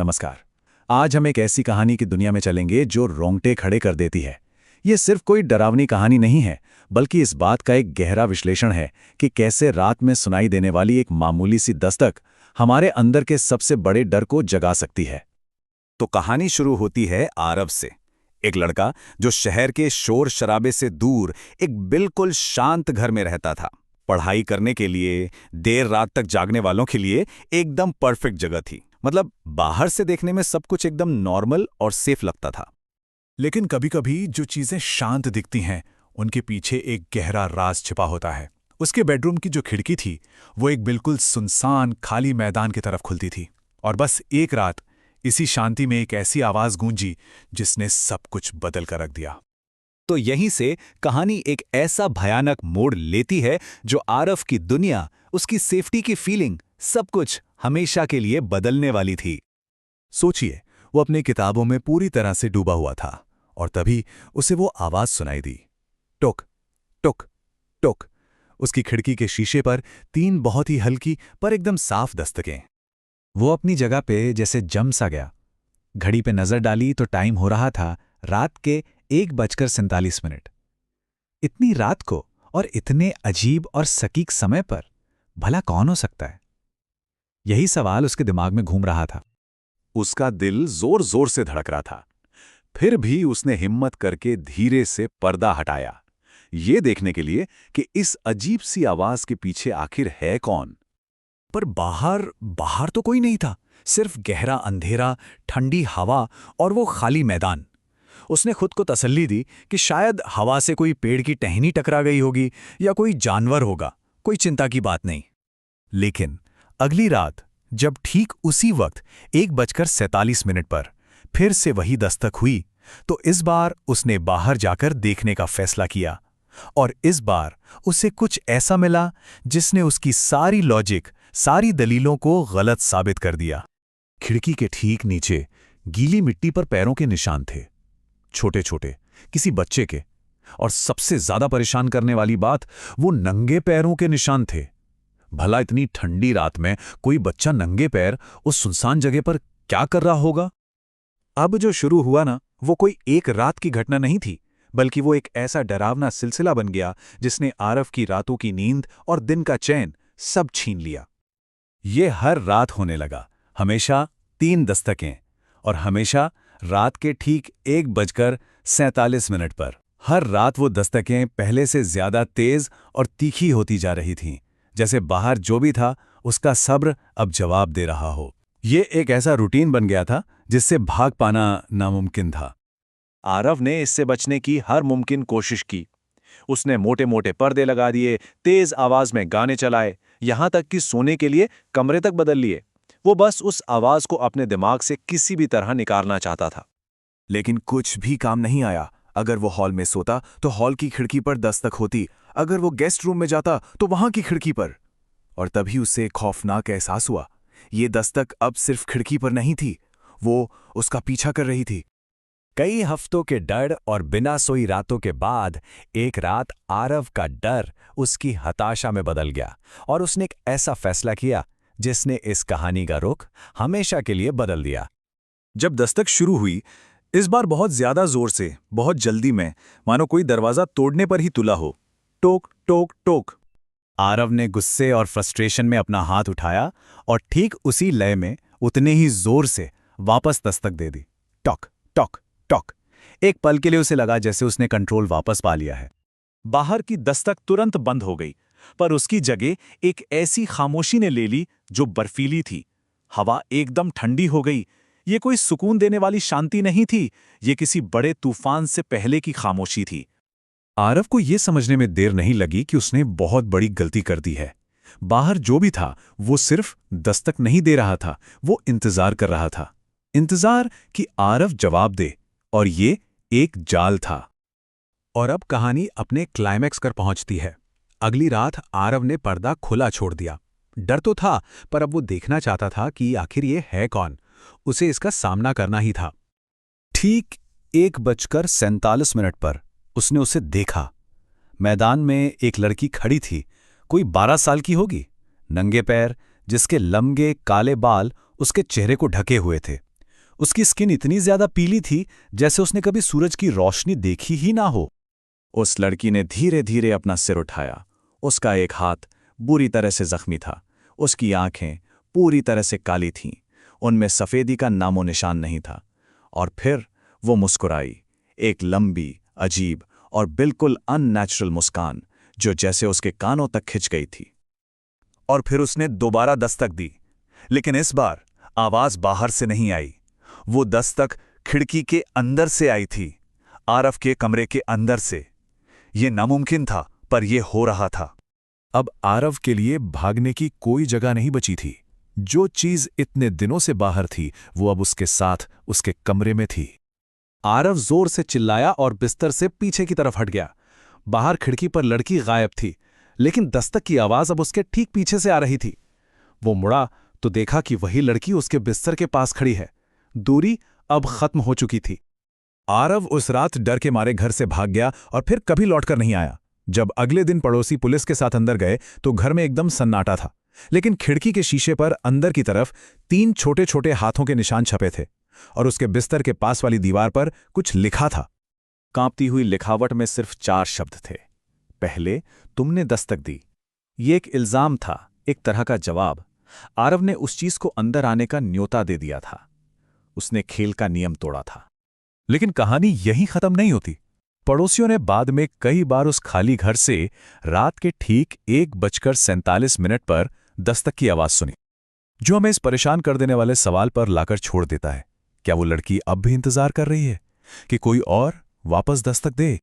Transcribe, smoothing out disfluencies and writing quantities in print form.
नमस्कार। आज हम एक ऐसी कहानी की दुनिया में चलेंगे जो रोंगटे खड़े कर देती है। ये सिर्फ कोई डरावनी कहानी नहीं है, बल्कि इस बात का एक गहरा विश्लेषण है कि कैसे रात में सुनाई देने वाली एक मामूली सी दस्तक हमारे अंदर के सबसे बड़े डर को जगा सकती है। तो कहानी शुरू होती है आरव से, एक लड़का जो शहर के शोर शराबे से दूर एक बिल्कुल शांत घर में रहता था। पढ़ाई करने के लिए, देर रात तक जागने वालों के लिए एकदम परफेक्ट जगह थी। मतलब बाहर से देखने में सब कुछ एकदम नॉर्मल और सेफ लगता था। लेकिन कभी-कभी जो चीजें शांत दिखती हैं, उनके पीछे एक गहरा राज छिपा होता है। उसके बेडरूम की जो खिड़की थी, वो एक बिल्कुल सुनसान खाली मैदान की तरफ खुलती थी। और बस एक रात इसी शांति में एक ऐसी आवाज गूंजी जिसने सब कुछ बदल कर रख दिया। तो यहीं से कहानी एक ऐसा भयानक मोड़ लेती है जो आरव की दुनिया, उसकी सेफ्टी की फीलिंग, सब कुछ हमेशा के लिए बदलने वाली थी। सोचिए, वो अपनी किताबों में पूरी तरह से डूबा हुआ था और तभी उसे वो आवाज सुनाई दी। टुक टुक टुक। उसकी खिड़की के शीशे पर 3 बहुत ही हल्की पर एकदम साफ दस्तकें। वो अपनी जगह पे जैसे जम सा गया। घड़ी पे नजर डाली तो टाइम हो रहा था रात के 1:47। इतनी रात को और इतने अजीब और सटीक समय पर भला कौन हो सकता है? यही सवाल उसके दिमाग में घूम रहा था। उसका दिल जोर जोर से धड़क रहा था। फिर भी उसने हिम्मत करके धीरे से पर्दा हटाया, ये देखने के लिए कि इस अजीब सी आवाज के पीछे आखिर है कौन। पर बाहर तो कोई नहीं था, सिर्फ गहरा अंधेरा, ठंडी हवा और वो खाली मैदान। उसने खुद को तसल्ली दी कि शायद हवा से कोई पेड़ की टहनी टकरा गई होगी या कोई जानवर होगा, कोई चिंता की बात नहीं। लेकिन अगली रात जब ठीक उसी वक्त 1:47 पर फिर से वही दस्तक हुई, तो इस बार उसने बाहर जाकर देखने का फैसला किया। और इस बार उसे कुछ ऐसा मिला जिसने उसकी सारी लॉजिक, सारी दलीलों को गलत साबित कर दिया। खिड़की के ठीक नीचे गीली मिट्टी पर पैरों के निशान थे, छोटे छोटे, किसी बच्चे के। और सबसे ज्यादा परेशान करने वाली बात, वो नंगे पैरों के निशान थे। भला इतनी ठंडी रात में कोई बच्चा नंगे पैर उस सुनसान जगह पर क्या कर रहा होगा? अब जो शुरू हुआ ना, वो कोई एक रात की घटना नहीं थी, बल्कि वो एक ऐसा डरावना सिलसिला बन गया जिसने आरव की रातों की नींद और दिन का चैन सब छीन लिया। ये हर रात होने लगा, हमेशा 3 दस्तकें, और हमेशा रात के ठीक 1:47 पर। हर रात वो दस्तकें पहले से ज्यादा तेज और तीखी होती जा रही थीं, जैसे बाहर जो भी था उसका सब्र अब जवाब दे रहा हो। ये एक ऐसा रूटीन बन गया था जिससे भाग पाना नामुमकिन था। आरव ने इससे बचने की हर मुमकिन कोशिश की। उसने मोटे मोटे पर्दे लगा दिए, तेज आवाज में गाने चलाए, यहां तक कि सोने के लिए कमरे तक बदल लिए। वो बस उस आवाज को अपने दिमाग से किसी भी तरह निकालना चाहता था। लेकिन कुछ भी काम नहीं आया। अगर वो हॉल में सोता तो हॉल की खिड़की पर दस्तक होती, अगर वो गेस्ट रूम में जाता तो वहां की खिड़की पर। और तभी उसे एक खौफनाक एहसास हुआ। ये दस्तक अब सिर्फ खिड़की पर नहीं थी, वो उसका पीछा कर रही थी। कई हफ्तों के डर और बिना सोई रातों के बाद एक रात आरव का डर उसकी हताशा में बदल गया और उसने एक ऐसा फैसला किया जिसने इस कहानी का रुख हमेशा के लिए बदल दिया। जब दस्तक शुरू हुई, इस बार बहुत ज्यादा जोर से, बहुत जल्दी में, मानो कोई दरवाजा तोड़ने पर ही तुला हो। टोक टोक टोक। आरव ने गुस्से और फ्रस्ट्रेशन में अपना हाथ उठाया और ठीक उसी लय में, उतने ही जोर से वापस दस्तक दे दी। टॉक टॉक टॉक। एक पल के लिए उसे लगा जैसे उसने कंट्रोल वापस पा लिया है। बाहर की दस्तक तुरंत बंद हो गई, पर उसकी जगह एक ऐसी खामोशी ने ले ली जो बर्फीली थी। हवा एकदम ठंडी हो गई। ये कोई सुकून देने वाली शांति नहीं थी, ये किसी बड़े तूफान से पहले की खामोशी थी। आरव को यह समझने में देर नहीं लगी कि उसने बहुत बड़ी गलती कर दी है। बाहर जो भी था वो सिर्फ दस्तक नहीं दे रहा था, वो इंतजार कर रहा था। इंतजार कि आरव जवाब दे, और ये एक जाल था। और अब कहानी अपने क्लाइमैक्स पर पहुंचती है। अगली रात आरव ने पर्दा खुला छोड़ दिया। डर तो था, पर अब वो देखना चाहता था कि आखिर ये है कौन। उसे इसका सामना करना ही था। ठीक 1:47 पर उसने उसे देखा। मैदान में एक लड़की खड़ी थी, कोई 12 साल की होगी, नंगे पैर, जिसके लंबे काले बाल उसके चेहरे को ढके हुए थे। उसकी स्किन इतनी ज्यादा पीली थी जैसे उसने कभी सूरज की रोशनी देखी ही ना हो। उस लड़की ने धीरे धीरे अपना सिर उठाया। उसका एक हाथ बुरी तरह से जख्मी था। उसकी आंखें पूरी तरह से काली थीं। उनमें सफ़ेदी का नामो निशान नहीं था। और फिर वो मुस्कुराई, एक लंबी, अजीब और बिल्कुल अननेचुरल मुस्कान जो जैसे उसके कानों तक खिंच गई थी। और फिर उसने दोबारा दस्तक दी, लेकिन इस बार आवाज बाहर से नहीं आई। वो दस्तक खिड़की के अंदर से आई थी, आरव के कमरे के अंदर से। ये नामुमकिन था, पर यह हो रहा था। अब आरव के लिए भागने की कोई जगह नहीं बची थी। जो चीज इतने दिनों से बाहर थी वो अब उसके साथ उसके कमरे में थी। आरव जोर से चिल्लाया और बिस्तर से पीछे की तरफ हट गया। बाहर खिड़की पर लड़की गायब थी, लेकिन दस्तक की आवाज अब उसके ठीक पीछे से आ रही थी। वो मुड़ा तो देखा कि वही लड़की उसके बिस्तर के पास खड़ी है। दूरी अब खत्म हो चुकी थी। आरव उस रात डर के मारे घर से भाग गया और फिर कभी लौटकर नहीं आया। जब अगले दिन पड़ोसी पुलिस के साथ अंदर गए तो घर में एकदम सन्नाटा था, लेकिन खिड़की के शीशे पर अंदर की तरफ 3 छोटे छोटे हाथों के निशान छपे थे और उसके बिस्तर के पास वाली दीवार पर कुछ लिखा था। कांपती हुई लिखावट में सिर्फ 4 शब्द थे। पहले तुमने दस्तक दी। ये एक इल्जाम था, एक तरह का जवाब। आरव ने उस चीज को अंदर आने का न्योता दे दिया था। उसने खेल का नियम तोड़ा था। लेकिन कहानी यहीं खत्म नहीं होती। पड़ोसियों ने बाद में कई बार उस खाली घर से रात के ठीक 1:47 पर दस्तक की आवाज सुनी, जो हमें इस परेशान कर देने वाले सवाल पर लाकर छोड़ देता है। क्या वो लड़की अब भी इंतजार कर रही है कि कोई और वापस दस्तक दे?